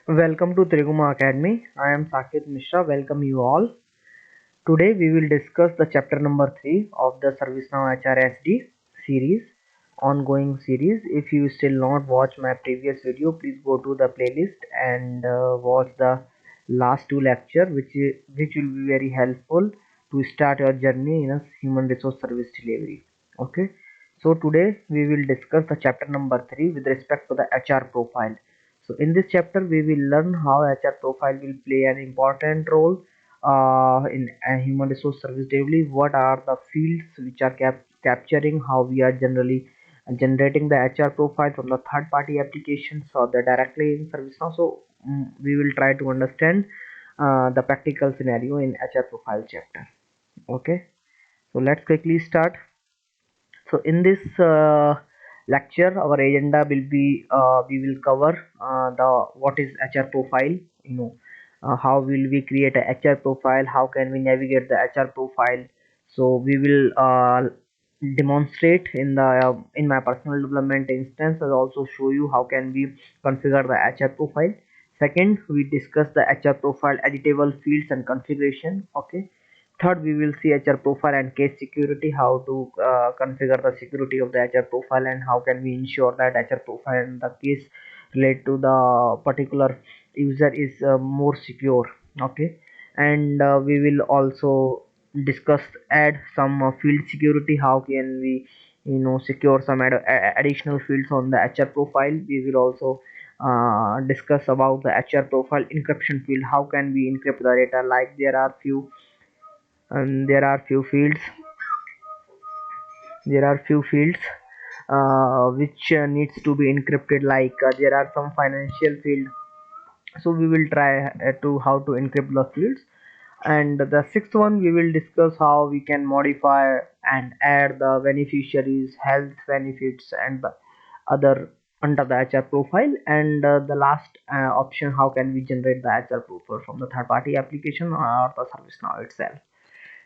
Welcome to Triguma Academy. I am Saket Mishra. Welcome you all. Today we will discuss the chapter number 3 of the ServiceNow HRSD series, ongoing series. If you still not watch my previous video, please go to the playlist and watch the last two lecture, which will be very helpful to start your journey in a human resource service delivery. Okay. So today we will discuss the chapter number 3 with respect to the HR profile. So in this chapter we will learn how HR profile will play an important role in a human resource service delivery. What are the fields which are capturing, how we are generally generating the HR profile from the third party applications or the directly in ServiceNow. So we will try to understand the practical scenario in HR profile chapter. Okay, so let's quickly start. So in this lecture our agenda will be we will cover the what is HR profile, how will we create a HR profile, how can we navigate the HR profile. So we will demonstrate in my personal development instance, and also show you how can we configure the HR profile. Second, we discuss the HR profile editable fields and configuration. Okay. Third, we will see HR profile and case security, how to configure the security of the HR profile and how can we ensure that HR profile and the case related to the particular user is more secure. Okay. And we will also discuss add some field security, how can we secure some additional fields on the HR profile. We will also discuss about the HR profile encryption field, how can we encrypt the data, like there are few fields which needs to be encrypted, like there are some financial field. So we will try to how to encrypt the fields. And the sixth one, we will discuss how we can modify and add the beneficiaries health benefits and the other under the HR profile. And the last option, how can we generate the HR profile from the third party application or the ServiceNow itself.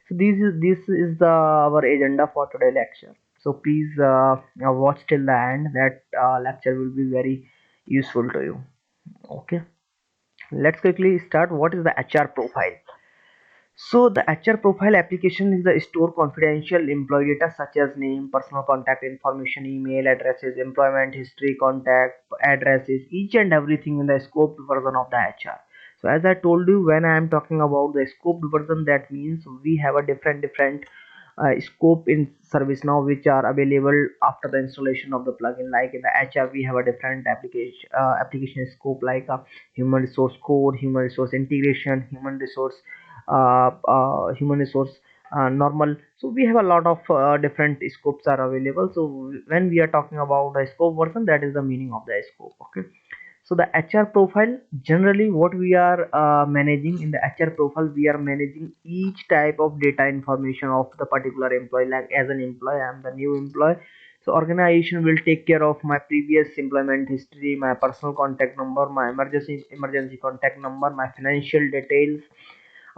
So this is the our agenda for today lecture. So please watch till the end. That lecture will be very useful to you. Okay, let's quickly start. What is the HR profile? So the HR profile application is the store confidential employee data such as name, personal contact information, email addresses, employment history, contact addresses, each and everything in the scoped version of the HR. So as I told you, when I am talking about the scoped version, that means we have a different scope in ServiceNow which are available after the installation of the plugin. Like in the HR, we have a different application scope, like human resource code, human resource integration, human resource normal. So we have a lot of different scopes are available. So when we are talking about the scope version, that is the meaning of the scope. Okay. So the HR profile, generally what we are managing in the HR profile, we are managing each type of data information of the particular employee. Like as an employee, I am the new employee, so organization will take care of my previous employment history, my personal contact number, my emergency contact number, my financial details.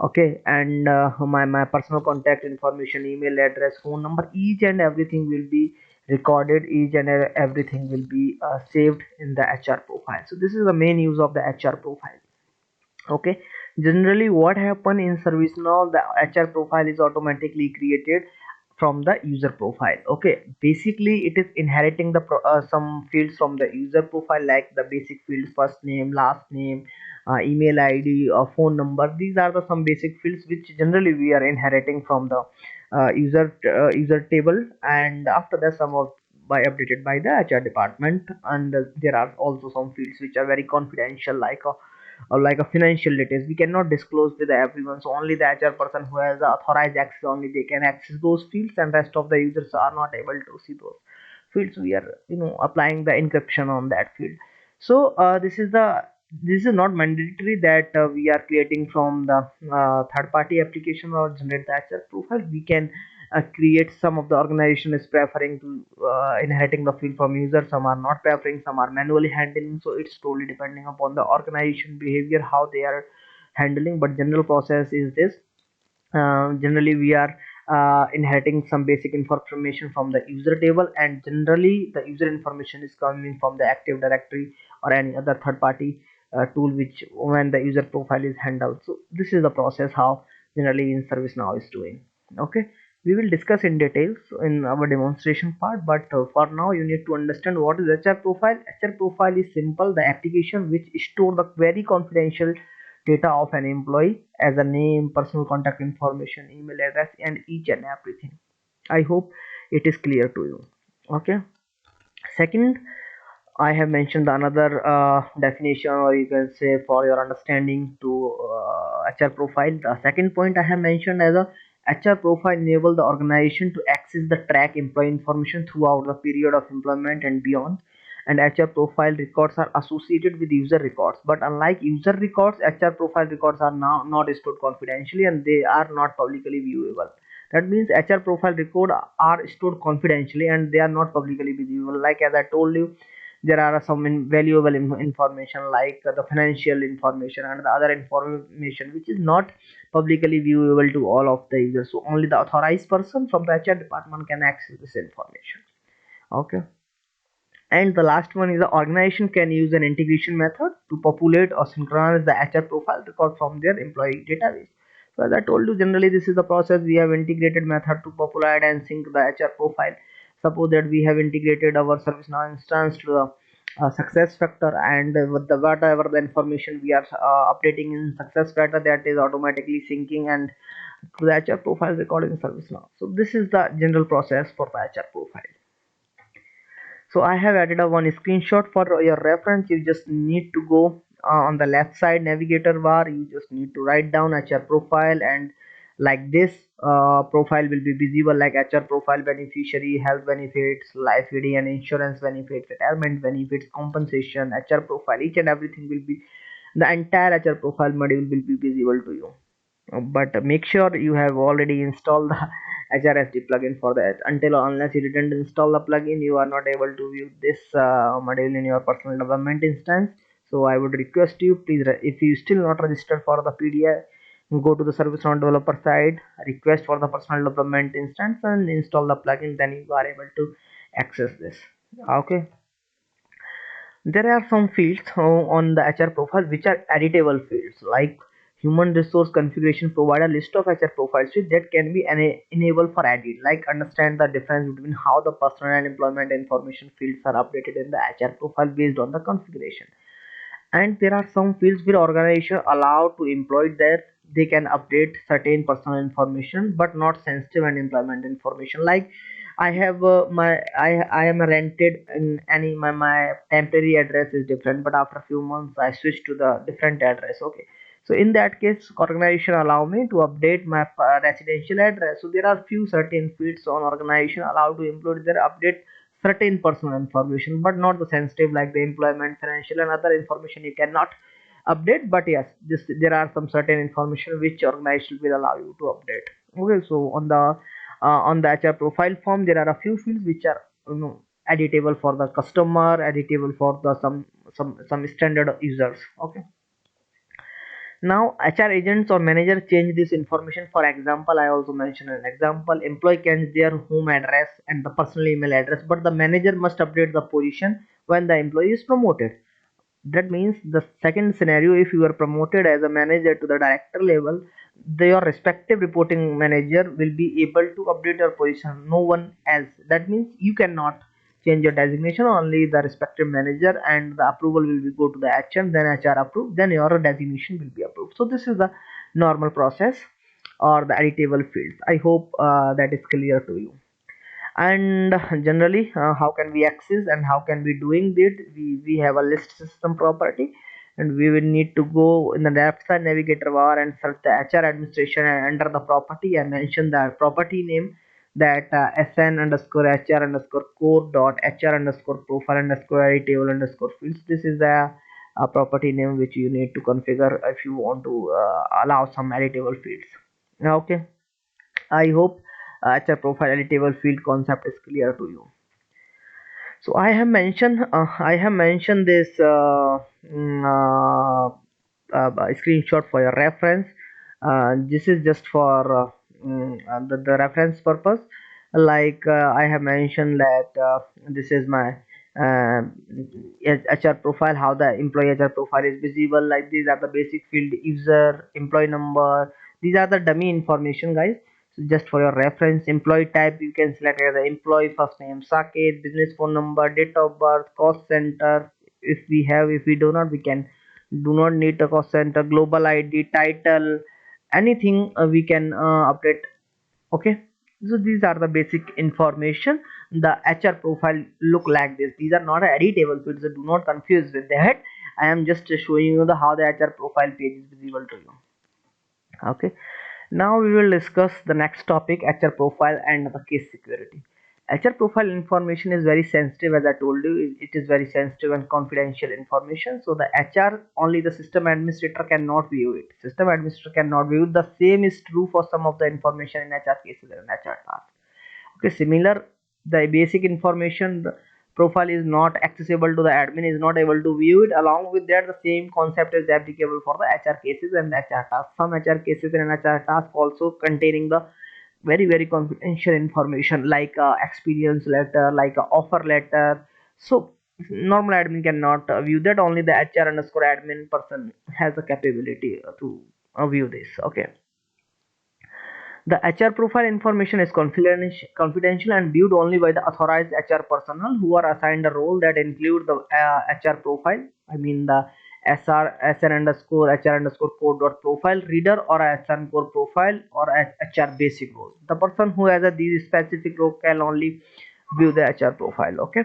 Okay. And my personal contact information, email address, phone number, each and everything will be recorded, each and everything will be saved in the HR profile. So this is the main use of the HR profile. Okay. Generally what happen in ServiceNow, the HR profile is automatically created from the user profile. Okay, basically it is inheriting the some fields from the user profile, like the basic fields, first name, last name, email id or phone number. These are the some basic fields which generally we are inheriting from the user table, and after that some of by updated by the HR department. And there are also some fields which are very confidential, like a financial details we cannot disclose with everyone. So only the HR person who has the authorized access, only they can access those fields, and rest of the users are not able to see those fields. We are applying the encryption on that field. So this is not mandatory that we are creating from the third party application or generate the HR profile. We can create. Some of the organization is preferring to inheriting the field from user, some are not preferring, some are manually handling. So it's totally depending upon the organization behavior, how they are handling. But general process is this. Generally we are inheriting some basic information from the user table, and generally the user information is coming from the active directory or any other third party tool which when the user profile is handled. So this is the process how generally in ServiceNow is doing. Okay, we will discuss in details in our demonstration part, but for now you need to understand what is HR profile. HR profile is simple, the application which store the very confidential data of an employee as a name, personal contact information, email address, and each and everything. I hope it is clear to you. Okay, second, I have mentioned another definition, or you can say for your understanding to HR profile. The second point I have mentioned as a HR profile enable the organization to access the track employee information throughout the period of employment and beyond. And HR profile records are associated with user records. But unlike user records, HR profile records are now not stored confidentially and they are not publicly viewable. That means HR profile record are stored confidentially and they are not publicly visible. Like as I told you, there are some valuable information like the financial information and the other information which is not publicly viewable to all of the users, so only the authorized person from the HR department can access this information. Okay, and the last one is the organization can use an integration method to populate or synchronize the HR profile record from their employee database. So as I told you, generally this is the process. We have integrated method to populate and sync the HR profile. Suppose that we have integrated our ServiceNow instance to the success factor, and with the whatever the information we are updating in success factor, that is automatically syncing and to the HR profile record in ServiceNow. So this is the general process for the HR profile. So I have added a one screenshot for your reference. You just need to go on the left side navigator bar. You just need to write down HR profile, and like this profile will be visible like HR profile, beneficiary, health benefits, life ID and insurance benefits, retirement benefits, compensation, HR profile, each and everything will be, the entire HR profile module will be visible to you. But make sure you have already installed the HRSD plugin for that. Until or unless you didn't install the plugin, you are not able to view this module in your personal development instance. So I would request you, please, if you still not registered for the PDI, go to the ServiceNow developer side, request for the personal development instance and install the plugin, then you are able to access this. Okay, there are some fields on the HR profile which are editable fields, like human resource configuration provide a list of HR profiles that can be enabled for edit, like understand the difference between how the personal and employment information fields are updated in the HR profile based on the configuration. And there are some fields where organization allowed to employ that they can update certain personal information but not sensitive and employment information, like I have I am rented in any my temporary address is different, but after a few months I switch to the different address. Okay, so in that case organization allow me to update my residential address. So there are few certain fields on organization allowed to include their update certain personal information but not the sensitive like the employment, financial and other information you cannot update. But yes, this there are some certain information which organization will allow you to update. Okay, so on the HR profile form there are a few fields which are, you know, editable for the customer, editable for the some standard users. Okay, now HR agents or manager change this information. For example, I also mentioned an example, employee can their home address and the personal email address, but the manager must update the position when the employee is promoted. That means the second scenario, if you are promoted as a manager to the director level, your respective reporting manager will be able to update your position, no one else. That means you cannot change your designation, only the respective manager, and the approval will be go to the HM, then HR approve, then your designation will be approved. So this is the normal process or the editable fields. I hope that is clear to you. And generally how can we access and how can we doing it, we have a list system property, and we will need to go in the left side navigator bar and search the HR administration, and under the property I mentioned the property name, that sn underscore hr underscore core dot hr underscore profile underscore editable underscore fields. This is the property name which you need to configure if you want to allow some editable fields. Okay, I hope HR profile editable field concept is clear to you. So I have mentioned this screenshot for your reference. This is just for the reference purpose. Like I have mentioned that this is my uh, HR profile, how the employee HR profile is visible. Like these are the basic field: user, employee number. These are the dummy information, guys. So just for your reference, employee type you can select as the employee first name, Saket, business phone number, date of birth, cost center. If we have, if we do not, we can do not need a cost center, global ID, title, anything we can update. Okay, so these are the basic information. The HR profile look like this. These are not editable fields, so do not confuse with that. I am just showing you the how the HR profile page is visible to you. Okay, now we will discuss the next topic, HR profile and the case security. HR profile information is very sensitive, as I told you. It is very sensitive and confidential information. So the HR, only the system administrator cannot view it. System administrator cannot view it. The same is true for some of the information in HR cases and HR tasks. Okay, similar, the basic information, the profile is not accessible to the admin, is not able to view it. Along with that, the same concept is applicable for the HR cases and HR tasks. Some HR cases and HR tasks also containing the very confidential information, like experience letter, like offer letter. So normal admin cannot view that. Only the HR underscore admin person has the capability to view this. Okay, the HR profile information is confidential and viewed only by the authorized HR personnel who are assigned a role that include the HR profile. I mean the SR underscore HR underscore code dot profile reader, or SR core profile, or HR basic role. The person who has a these specific role can only view the HR profile. Okay,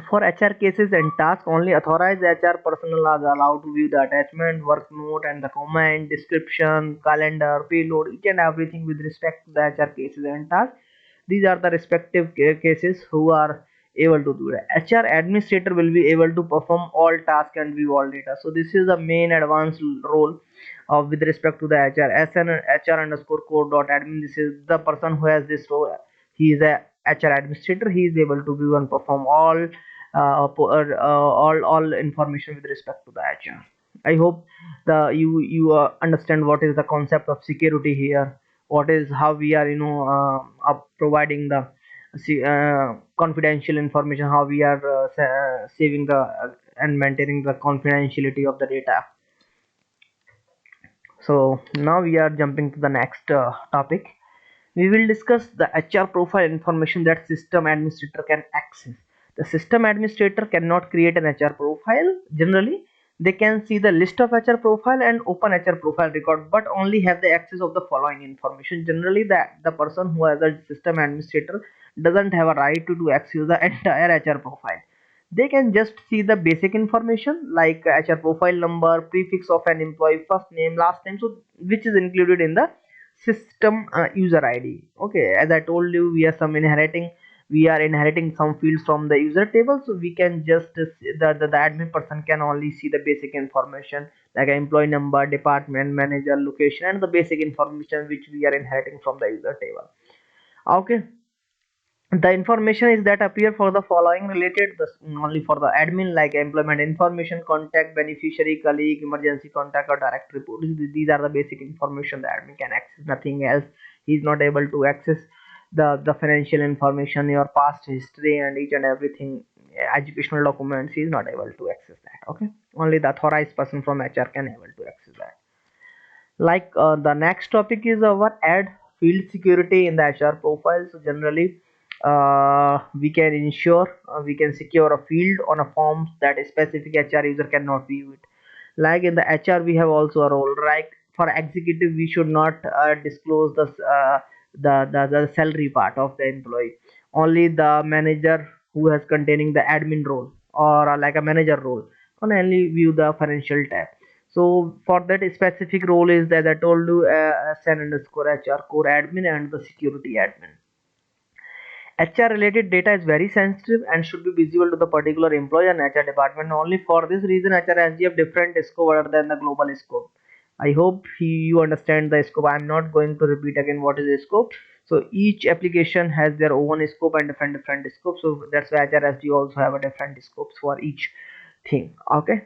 for HR cases and tasks, only authorized HR personnel are allowed to view the attachment, work note, and the comment, description, calendar, payload, each and everything with respect to the HR cases and tasks. These are the respective cases who are able to do that. HR administrator will be able to perform all tasks and view all data. So this is the main advanced role of with respect to the HR. SN HR underscore code dot admin. This is the person who has this role. He is a HR administrator. He is able to view and perform all information with respect to the HR. I hope the you understand what is the concept of security here. What is how we are providing the confidential information, how we are saving the and maintaining the confidentiality of the data. So now we are jumping to the next topic. We will discuss the HR profile information that system administrator can access. The system administrator cannot create an HR profile. Generally, they can see the list of HR profile and open HR profile record, but only have the access of the following information. Generally, the person who has a system administrator doesn't have a right to access the entire HR profile. They can just see the basic information like HR profile number, prefix of an employee, first name, last name, so which is included in the system user ID. Okay, as I told you, we are inheriting some fields from the user table, so we can just the admin person can only see the basic information like employee number, department, manager, location, and the basic information which we are inheriting from the user table. Okay, the information is that appear for the following related only for the admin, like employment information, contact, beneficiary, colleague, emergency contact, or direct report. These are the basic information the admin can access, nothing else. He is not able to access the financial information, your past history, and each and everything, educational documents. He is not able to access that. Okay, only the authorized person from HR can able to access that. Like the next topic is our add field security in the HR profile. So generally we can ensure we can secure a field on a form that a specific HR user cannot view it. Like in the HR we have also a role, right? For executive we should not disclose the salary part of the employee. Only the manager who has containing the admin role, or like a manager role, can only view the financial tab. So for that specific role is that I told you SN underscore HR core admin and the security admin. HR related data is very sensitive and should be visible to the particular employee and HR department. Only for this reason HRSD have different scope other than the global scope. I hope you understand the scope. I'm not going to repeat again what is the scope. So each application has their own scope and different scopes. So that's why HRSD also have a different scopes for each thing. Okay,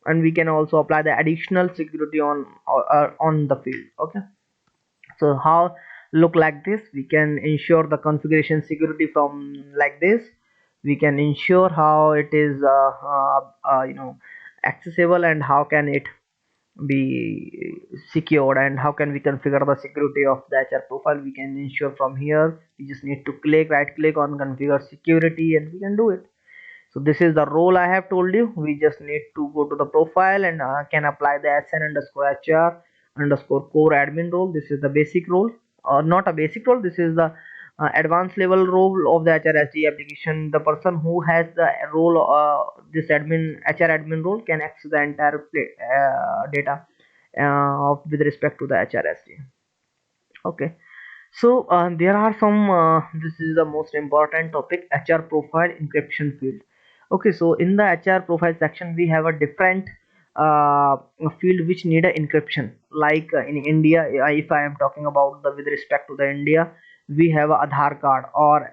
and we can also apply the additional security on the field. Okay, so look like this. We can ensure the configuration security from like this. We can ensure how it is accessible, and how can it be secured, and how can we configure the security of the HR profile. We can ensure from here. We just need to right click on configure security, and we can do it. So this is the role I have told you. We just need to go to the profile and can apply the SN underscore HR underscore core admin role. This is the basic role, or not a basic role. This is the advanced level role of the HRSD application. The person who has the role, this admin HR admin role, can access the entire data with respect to the HRSD. Okay. So there are some this is the most important topic, HR profile encryption field. Okay, so in the HR profile section we have a different field which need a encryption. Like in India, if I am talking about the with respect to the India, we have a Aadhaar card, or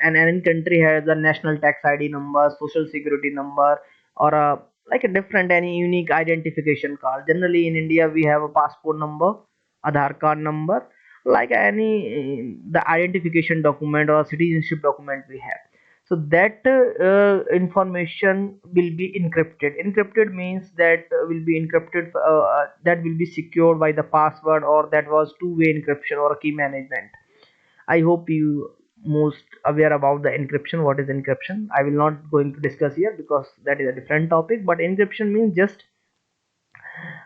and any country has a national tax ID number, social security number, or a like a different any unique identification card. Generally in India we have a passport number, Aadhaar card number, like any the identification document or citizenship document we have. So that information will be encrypted means that will be encrypted, that will be secured by the password, or that was two-way encryption or key management. I hope you most aware about the encryption. What is encryption? I will not going to discuss here because that is a different topic. But encryption means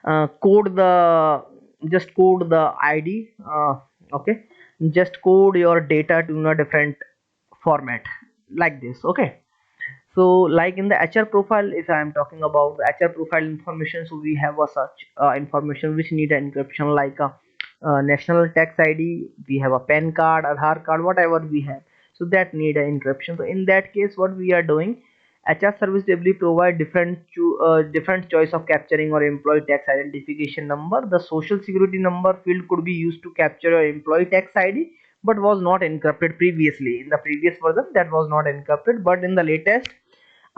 uh, code the code the ID. Okay, just code your data to a different format like this. Okay, so like in the HR profile, if I am talking about the HR profile information, so we have a such information which need an encryption, like a national tax ID, we have a PAN card, Aadhaar card, whatever we have, so that need an encryption. So in that case what we are doing, HR service delivery provide different choice of capturing or employee tax identification number. The social security number field could be used to capture your employee tax ID, but was not encrypted previously. In the previous version that was not encrypted, but in the latest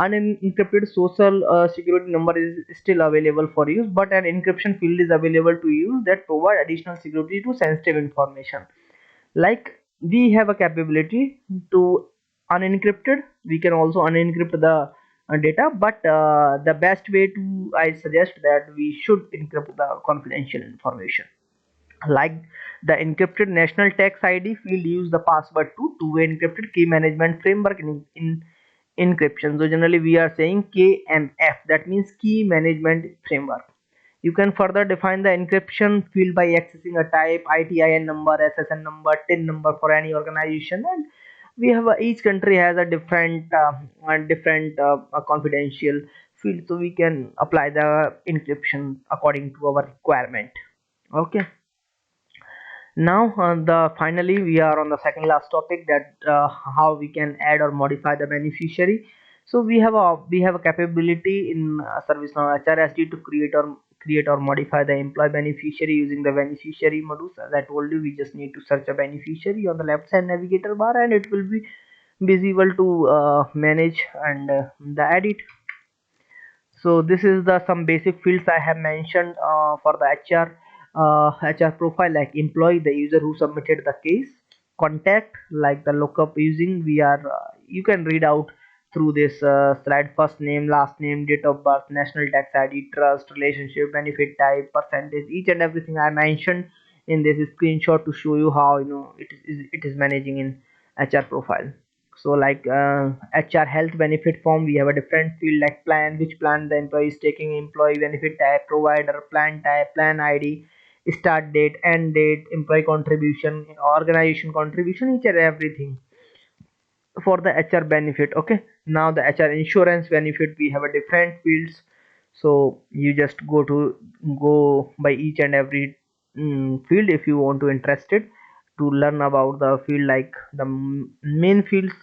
unencrypted social security number is still available for use, but an encryption field is available to use that provide additional security to sensitive information. Like we have a capability to unencrypted, we can also unencrypt the data, but the best way to, I suggest that we should encrypt the confidential information. Like the encrypted national tax ID field use the password to two-way encrypted key management framework in encryption. So generally we are saying KMF, that means key management framework. You can further define the encryption field by accessing a type, ITIN number, SSN number, TIN number for any organization, and we have each country has a different confidential field, so we can apply the encryption according to our requirement. Okay. Now the finally we are on the second last topic, that how we can add or modify the beneficiary. So we have a capability in ServiceNow HRSD to create or modify the employee beneficiary using the beneficiary modules. As I told you, we just need to search a beneficiary on the left side navigator bar, and it will be visible to manage and the edit. So this is the some basic fields I have mentioned for the HR profile, like employee, the user who submitted the case; contact, like the lookup using we are you can read out through this slide: first name, last name, date of birth, national tax ID, trust, relationship, benefit type, percentage, each and everything I mentioned in this screenshot to show you how it is managing in HR profile. So like HR health benefit form, we have a different field like plan, which plan the employee is taking, employee benefit type, provider, plan type, plan ID, start date, end date, employee contribution, organization contribution, each and everything for the HR benefit. Okay, now the HR insurance benefit, we have a different fields. So you just go by each and every field if you want to interested to learn about the field. Like the main fields,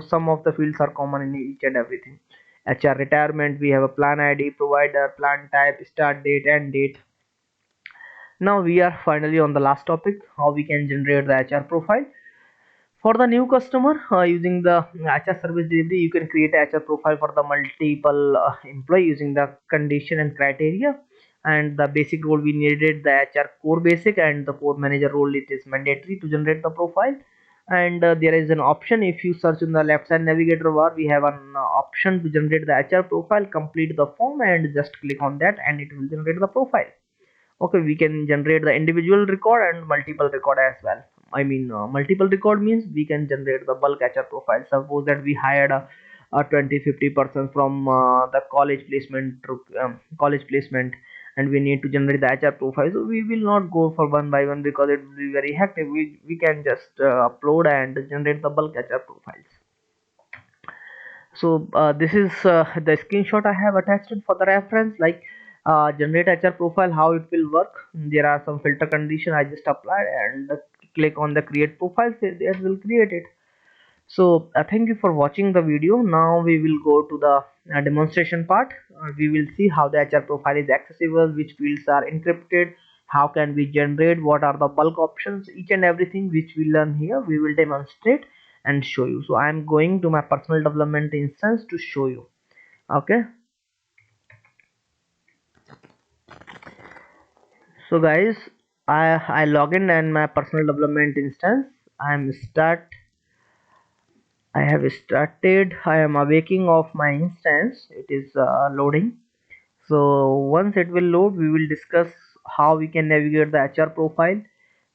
some of the fields are common in each and everything. HR retirement, we have a plan ID, provider, plan type, start date, end date. Now we are finally on the last topic, how we can generate the HR profile. For the new customer, using the HR service delivery, you can create a HR profile for the multiple employee using the condition and criteria. and the basic role we needed the HR core basic, and the core manager role it is mandatory to generate the profile. And there is an option, if you search in the left side navigator bar, we have an option to generate the HR profile. Complete the form and just click on that and it will generate the profile. Okay, we can generate the individual record and multiple record as well. I mean, multiple record means we can generate the bulk HR profile. Suppose that we hired a 20-50% from the college placement, and we need to generate the HR profile. So we will not go for one by one because it will be very hectic. We can just upload and generate the bulk HR profiles. So this is the screenshot I have attached it for the reference, like generate HR profile, how it will work. There are some filter condition I just applied, and click on the create profile, so it will create it. So thank you for watching the video. Now we will go to the demonstration part. We will see how the HR profile is accessible, which fields are encrypted, how can we generate, what are the bulk options, each and everything which we learn here we will demonstrate and show you. So I am going to my personal development instance to show you. Okay, so guys, I log in and my personal development instance. I have started. I am awaking of my instance. It is loading. So once it will load, we will discuss how we can navigate the HR profile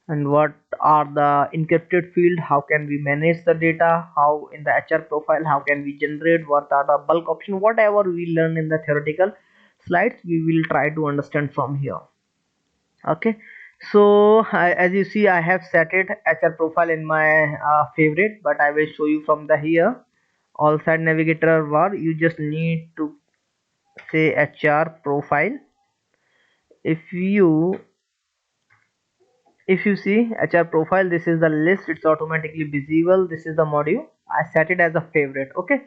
and what are the encrypted field, how can we manage the data, how in the HR profile, how can we generate, what are the bulk option, whatever we learn in the theoretical slides, we will try to understand from here. Okay, so as you see, I have set it HR profile in my favorite, but I will show you from the here all side navigator bar. You just need to say HR profile. If you see HR profile, this is the list, it's automatically visible. This is the module I set it as a favorite. Okay,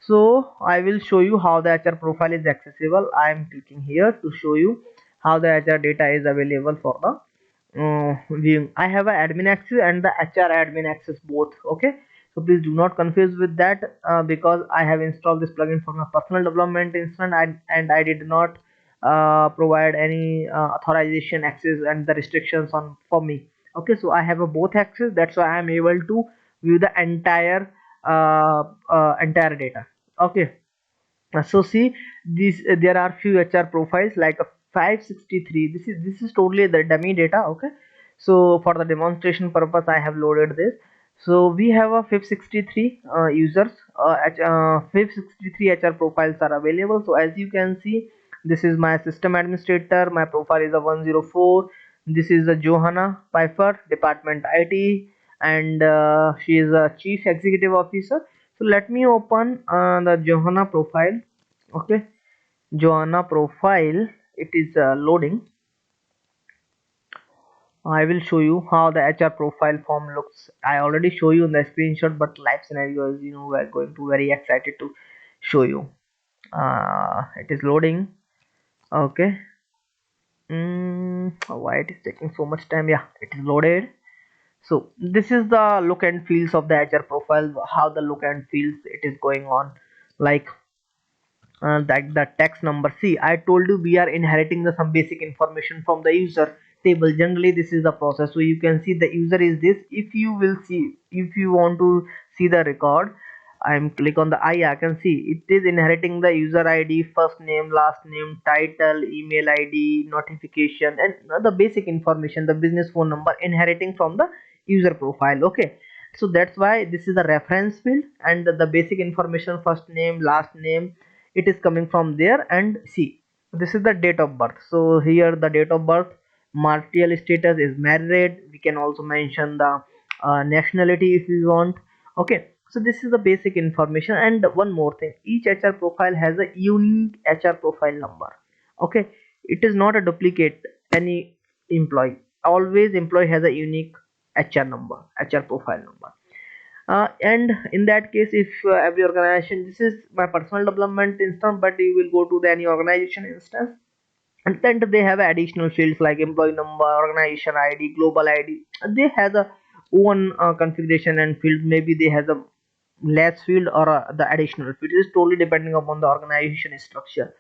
so I will show you how the HR profile is accessible. I am clicking here to show you how the HR data is available for the viewing. I have a admin access and the HR admin access both. Okay, so please do not confuse with that because I have installed this plugin for my personal development instance, and I did not provide any authorization access and the restrictions on for me. Okay, so I have a both access, that's why I am able to view the entire data. Okay, so see this, there are few HR profiles like a 563. This is totally the dummy data. Okay, so for the demonstration purpose I have loaded this. So we have a 563 users, 563 HR profiles are available. So as you can see, this is my system administrator, my profile is a 104. This is a Johanna Pfeiffer, department IT, and she is a chief executive officer. So let me open the Johanna profile. Okay, Johanna profile, it is loading. I will show you how the HR profile form looks. I already show you in the screenshot, but live scenario is, we're going to very excited to show you. It is loading. Okay, why it is taking so much time? Yeah, it is loaded. So this is the look and feels of the HR profile, how the look and feels it is going on, like that the text number. See, I told you we are inheriting the some basic information from the user table. Generally this is the process. So you can see the user is this. If you will see, if you want to see the record, I'm click on the I can see it is inheriting the user ID, first name, last name, title, email ID, notification, and the basic information, the business phone number, inheriting from the user profile. Okay, so that's why this is the reference field, and the basic information, first name, last name, it is coming from there. And see, this is the date of birth. So here the date of birth, marital status is married. We can also mention the nationality if you want. Okay, so this is the basic information. And one more thing, each HR profile has a unique HR profile number. Okay, it is not a duplicate any employee. Always employee has a unique HR number, HR profile number. And in that case, if every organization, this is my personal development instance, but you will go to the any organization instance, and then they have additional fields like employee number, organization ID, global ID. They have a own configuration and field. Maybe they has a less field or the additional field. It is totally depending upon the organization structure.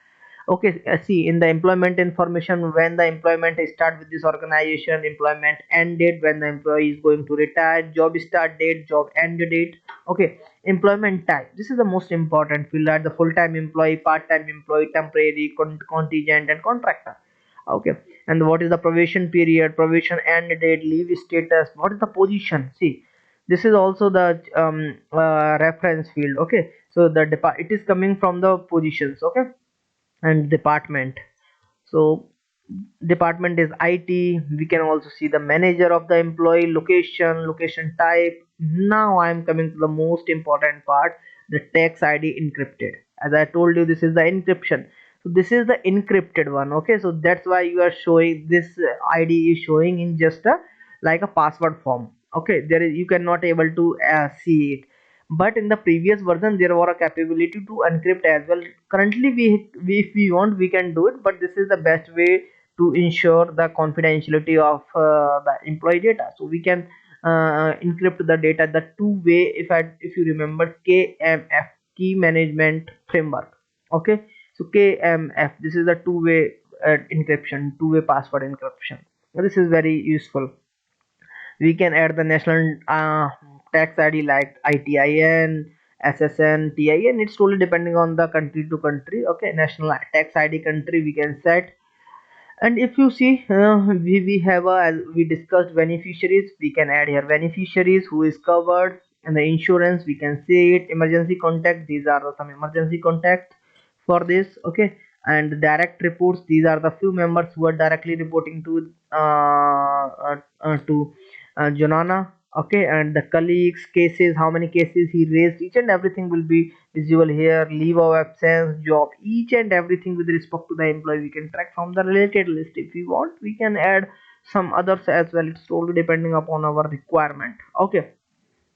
Okay, see, in the employment information, when the employment start with this organization, employment end date, when the employee is going to retire, job start date, job end date. Okay, employment type, this is the most important field, are the full-time employee, part-time employee, temporary, contingent, and contractor. Okay, and what is the probation period, probation end date, leave status, what is the position. See, this is also the reference field. Okay, so the it is coming from the positions. Okay, and department. So department is IT. We can also see the manager of the employee, location, location type. Now I am coming to the most important part, the tax ID encrypted. As I told you, this is the encryption. So this is the encrypted one. Okay, so that's why you are showing this ID is showing in just a like a password form. Okay, there is, you cannot able to see it, but in the previous version there were a capability to encrypt as well. Currently we if we want we can do it, but this is the best way to ensure the confidentiality of the employee data. So we can encrypt the data the two way, if you remember KMF, key management framework. Okay, so KMF, this is the two-way encryption, two-way password encryption. This is very useful. We can add the national tax ID like ITIN, SSN, TIN. It's totally depending on the country to country. Okay, national tax ID country we can set. And if you see, we have as we discussed beneficiaries, we can add here beneficiaries who is covered, and the insurance we can see it, emergency contact, these are some emergency contact for this. Okay, and the direct reports, these are the few members who are directly reporting to Jonana. Okay, and the colleagues cases, how many cases he raised, each and everything will be visible here. Leave of absence, job, each and everything with respect to the employee we can track from the related list. If we want we can add some others as well, it's totally depending upon our requirement. Okay,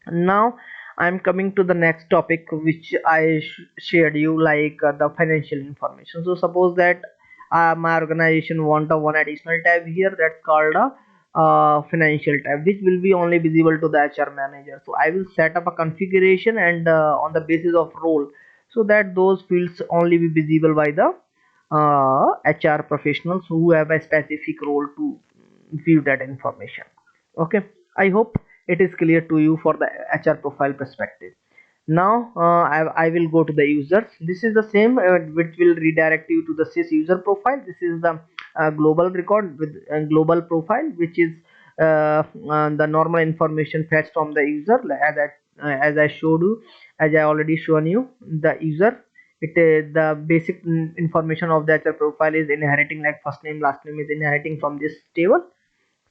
now I'm coming to the next topic which I shared you, like the financial information. So suppose that my organization want a one additional tab here, that's called a financial tab, which will be only visible to the HR manager. So I will set up a configuration and on the basis of role, so that those fields only be visible by the HR professionals who have a specific role to view that information. Okay, I hope it is clear to you for the HR profile perspective. Now I will go to the users. This is the same which will redirect you to the sys user profile. This is the global record with global profile, which is the normal information fetched from the user, as I showed you, as I already shown you the user. It the basic information of the HR profile is inheriting, like first name last name is inheriting from this table.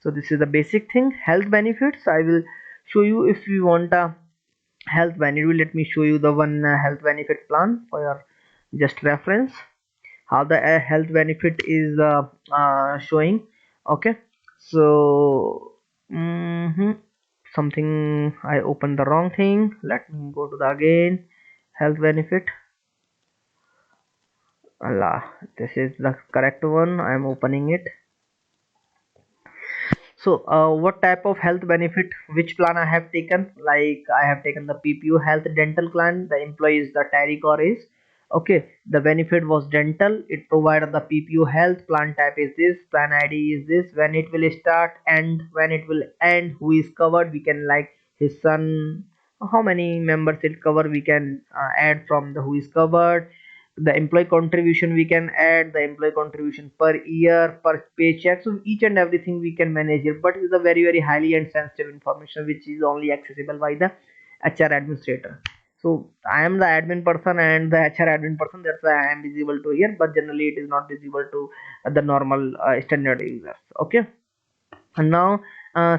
So this is the basic thing. Health benefits, I will show you. If you want a health benefit, let me show you the one health benefit plan for your just reference, how the health benefit is showing. Okay, so something, I opened the wrong thing, let me go to the again health benefit. Allah, this is the correct one, I am opening it. So what type of health benefit, which plan I have taken, like I have taken the PPO health dental plan, the employee is the Tarikor is. Okay, the benefit was dental, it provided the PPO health, plan type is this, plan ID is this, when it will start and when it will end, who is covered, we can like his son, how many members it cover, we can add from the who is covered. The employee contribution we can add, the employee contribution per year, per paycheck. So each and everything we can manage it, but it is a very highly and sensitive information which is only accessible by the HR administrator. So I am the admin person and the HR admin person, that's why I am visible to here, but generally it is not visible to the normal standard users. Okay, and now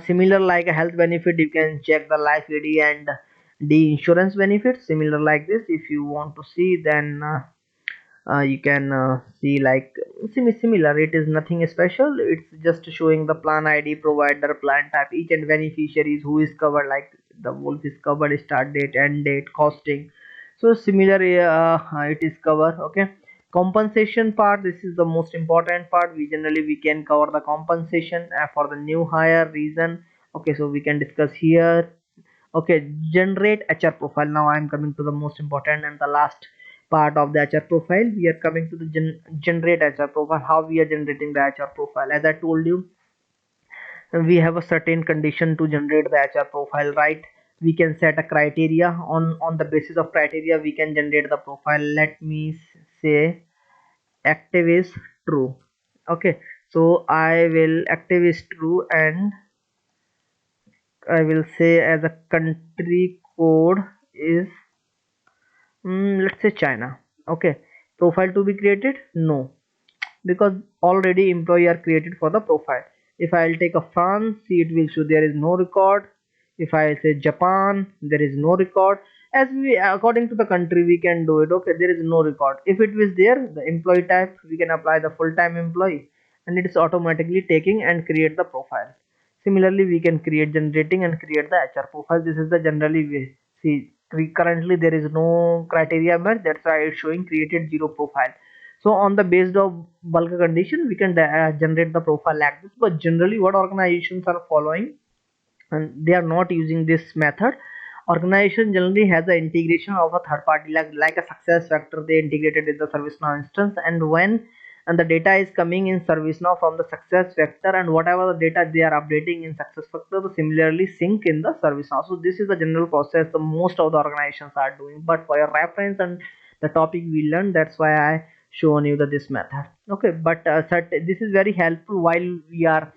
similar like a health benefit, you can check the life AD and the insurance benefits similar like this. If you want to see, then you can see like similar, it is nothing special, it's just showing the plan ID, provider, plan type, each and beneficiaries who is covered, like the wolf is covered, start date, end date, costing. So similar it is covered. Okay, compensation part, this is the most important part. We can cover the compensation for the new hire reason. Okay, so we can discuss here. Okay, generate HR profile. Now I am coming to the most important and the last part of the HR profile. We are coming to the generate HR profile. How we are generating the HR profile? As I told you, we have a certain condition to generate the HR profile, right? We can set a criteria. On the basis of criteria we can generate the profile. Let me say active is true. Okay, so I will active is true, and I will say as a country code is let's say China. Okay, profile to be created, no, because already employee are created for the profile. If I'll take a France, see, it will show there is no record. If I say Japan, there is no record. As we, according to the country, we can do it. Okay, there is no record. If it was there, the employee type, we can apply the full-time employee, and it is automatically taking and create the profile. Similarly, we can create, generating and create the HR profile. This is the generally way. See, we currently there is no criteria match. That's why it's showing created zero profile. So on the based of bulk condition, we can generate the profile like this. But generally, what organizations are following, and they are not using this method. Organization generally has the integration of a third party, like a success factor. They integrated with the ServiceNow instance, and when and the data is coming in ServiceNow from the success factor, and whatever the data they are updating in success factor, the similarly sync in the ServiceNow. So this is the general process the most of the organizations are doing. But for your reference and the topic we learned, that's why I shown you this method. Okay, but this is very helpful while we are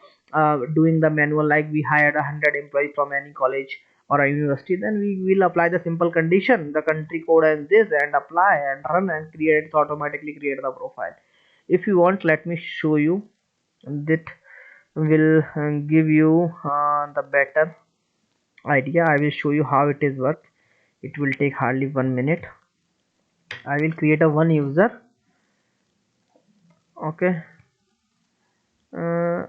doing the manual. Like we hired 100 employees from any college or a university, then we will apply the simple condition, the country code and this, and apply and run and create, it automatically create the profile. If you want, let me show you. That will give you the better idea. I will show you how it is work. It will take hardly 1 minute. I will create a one user. Okay, uh,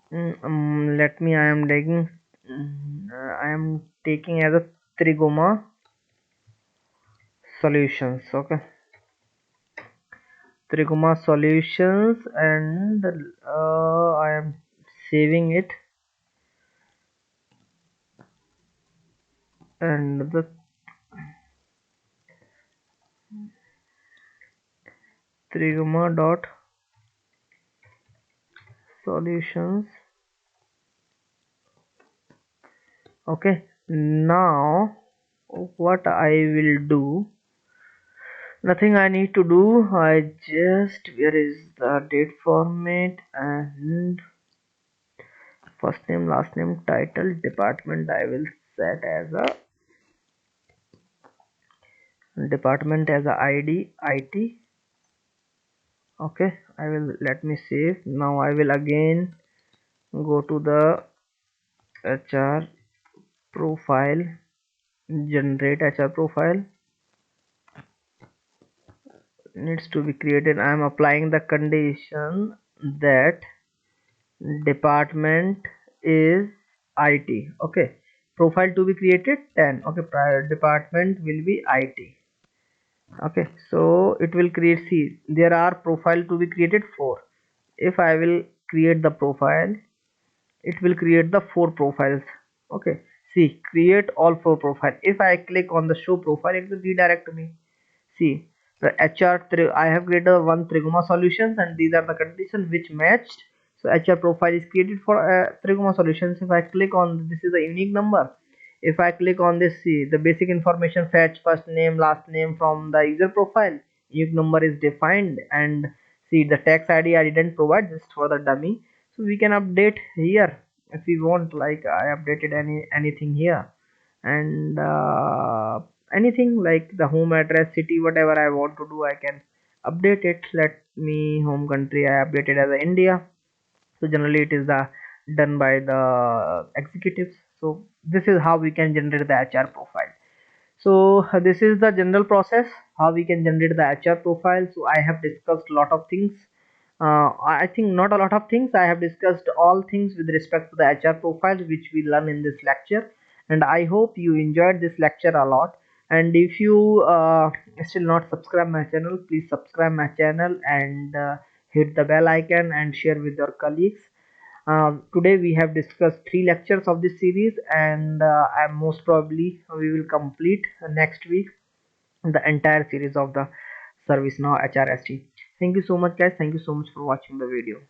let me, I am taking I am taking as a Triguma solutions. Okay, Triguma solutions, and I am saving it, and the Triguma dot solutions. Okay, now what I will do, nothing I need to do. I just, where is the date format, and first name, last name, title, department I will set as a department as a ID IT. Okay, I will, let me save. Now I will again go to the HR profile, generate HR profile, needs to be created. I am applying the condition that department is IT. Okay, profile to be created 10. Okay, prior department will be IT. Okay, so it will create, see, there are profile to be created 4. If I will create the profile, it will create the 4 profiles. Okay, see, create all 4 profile. If I click on the show profile, it will redirect me. See, the HR, I have created one Triguma solutions, and these are the conditions which matched. So HR profile is created for Triguma solutions. If I click on, this is a unique number. If I click on this, see, the basic information fetch first name, last name from the user profile. Unique number is defined, and see, the tax ID I didn't provide, just for the dummy. So we can update here if we want. Like I updated anything here, and anything like the home address, city, whatever I want to do, I can update it. Let me, home country I updated as India. So generally it is done by the executives. So this is how we can generate the HR profile. So this is the general process how we can generate the HR profile. So I have discussed a lot of things. I think not a lot of things, I have discussed all things with respect to the HR profile which we learn in this lecture, and I hope you enjoyed this lecture a lot. And if you still not subscribe my channel, please subscribe my channel, and hit the bell icon and share with your colleagues. Today we have discussed 3 lectures of this series, and I most probably we will complete next week. the entire series of the ServiceNow HRSD. Thank you so much guys, thank you so much for watching the video.